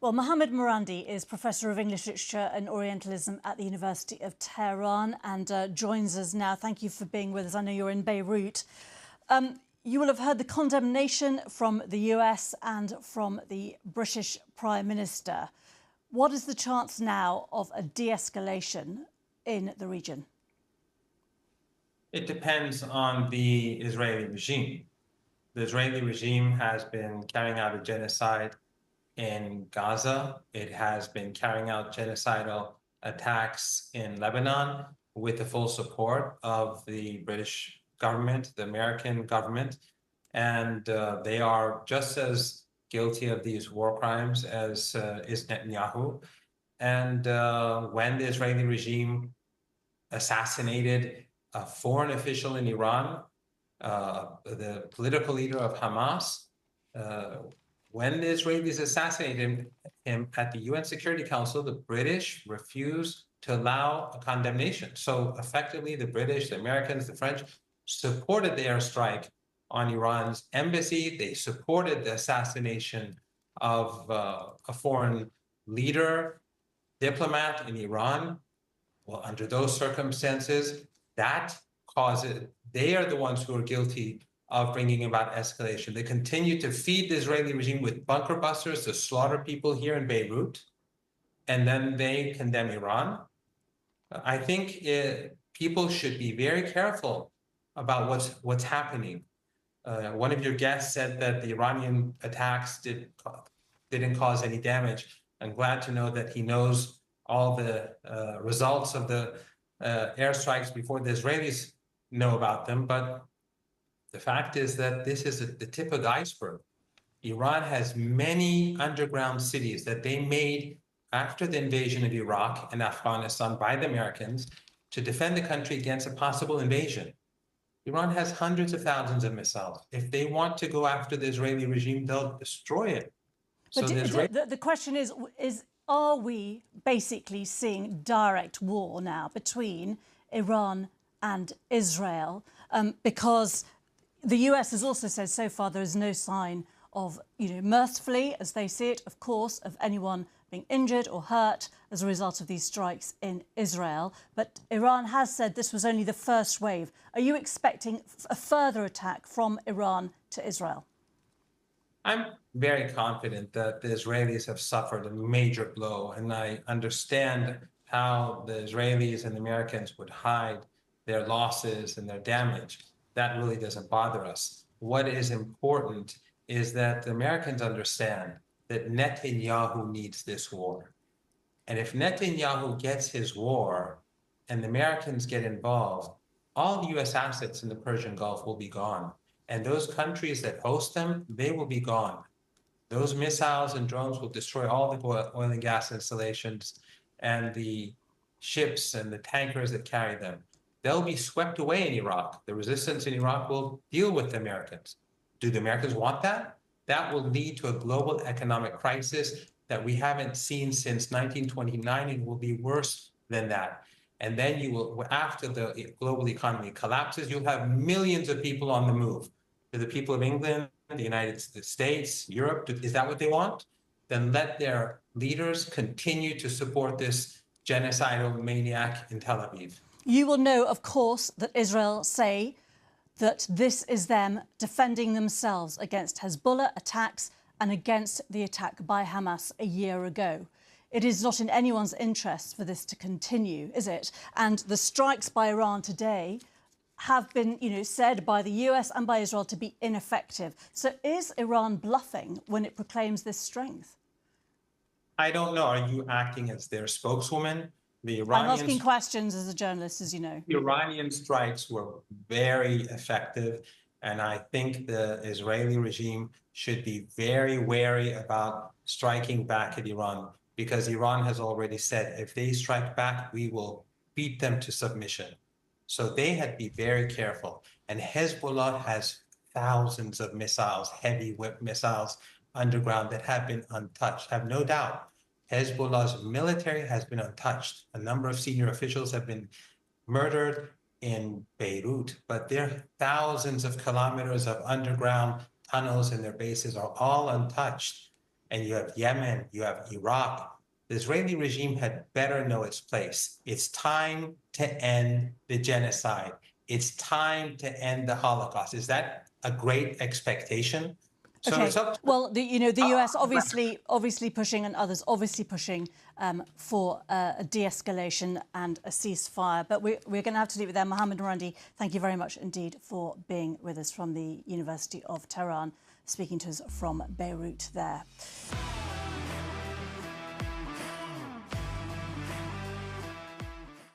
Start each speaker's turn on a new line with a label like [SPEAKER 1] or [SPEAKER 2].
[SPEAKER 1] Well, Mohammed Morandi is Professor of English Literature and Orientalism at the University of Tehran and joins us now. Thank you for being with us. I know you're in Beirut. You will have heard the condemnation from the US and from the British Prime Minister. What is the chance now of a de-escalation in the region?
[SPEAKER 2] It depends on the Israeli regime. The Israeli regime has been carrying out a genocide in Gaza. It has been carrying out genocidal attacks in Lebanon with the full support of the British government, the American government. And they are just as guilty of these war crimes as is Netanyahu. And when the Israeli regime assassinated a foreign official in Iran, the political leader of Hamas, when the Israelis assassinated him at the UN Security Council, the British refused to allow a condemnation. So effectively, the British, the Americans, the French supported the airstrike on Iran's embassy. They supported the assassination of a foreign leader, diplomat in Iran. Well, under those circumstances, that causes, they are the ones who are guilty of bringing about escalation. They continue to feed the Israeli regime with bunker busters to slaughter people here in Beirut, and then they condemn Iran. I think people should be very careful about what's happening. One of your guests said that the Iranian attacks didn't cause any damage. I'm glad to know that he knows all the results of the airstrikes before the Israelis know about them. But the fact is that this is the tip of the iceberg. Iran has many underground cities that they made after the invasion of Iraq and Afghanistan by the Americans to defend the country against a possible invasion. Iran has hundreds of thousands of missiles. If they want to go after the Israeli regime, they'll destroy it.
[SPEAKER 1] But
[SPEAKER 2] So
[SPEAKER 1] the question is, are we basically seeing direct war now between Iran and Israel? Because the US has also said so far there is no sign of, mercifully, as they see it, of course, of anyone being injured or hurt as a result of these strikes in Israel. But Iran has said this was only the first wave. Are you expecting a further attack from Iran to Israel?
[SPEAKER 2] I'm very confident that the Israelis have suffered a major blow, and I understand how the Israelis and the Americans would hide their losses and their damage. That really doesn't bother us. What is important is that the Americans understand that Netanyahu needs this war. And if Netanyahu gets his war and the Americans get involved, all the US assets in the Persian Gulf will be gone. And those countries that host them, they will be gone. Those missiles and drones will destroy all the oil and gas installations and the ships and the tankers that carry them. They'll be swept away in Iraq. The resistance in Iraq will deal with the Americans. Do the Americans want that? That will lead to a global economic crisis that we haven't seen since 1929 and will be worse than that. And then you will, after the global economy collapses, you'll have millions of people on the move. Do the people of England, the United States, Europe, is that what they want? Then let their leaders continue to support this genocidal maniac in Tel Aviv.
[SPEAKER 1] You will know, of course, that Israel say that this is them defending themselves against Hezbollah attacks and against the attack by Hamas a year ago. It is not in anyone's interest for this to continue, is it? And the strikes by Iran today have been, said by the US and by Israel to be ineffective. So is Iran bluffing when it proclaims this strength?
[SPEAKER 2] I don't know. Are you acting as their spokeswoman?
[SPEAKER 1] I'm asking questions as a journalist, as you know.
[SPEAKER 2] The Iranian strikes were very effective, and I think the Israeli regime should be very wary about striking back at Iran, because Iran has already said if they strike back, we will beat them to submission. So they had to be very careful. And Hezbollah has thousands of missiles, heavy whip missiles underground that have been untouched, have no doubt. Hezbollah's military has been untouched. A number of senior officials have been murdered in Beirut, but their thousands of kilometers of underground tunnels and their bases are all untouched. and you have Yemen, you have Iraq. The Israeli regime had better know its place. It's time to end the genocide. It's time to end the Holocaust. Is that a great expectation? So
[SPEAKER 1] Okay.
[SPEAKER 2] it's up to
[SPEAKER 1] Well, the US obviously pushing, and others obviously pushing for a de-escalation and a ceasefire. But we're going to have to leave it there. Mohammed Marandi, thank you very much indeed for being with us from the University of Tehran, speaking to us from Beirut there.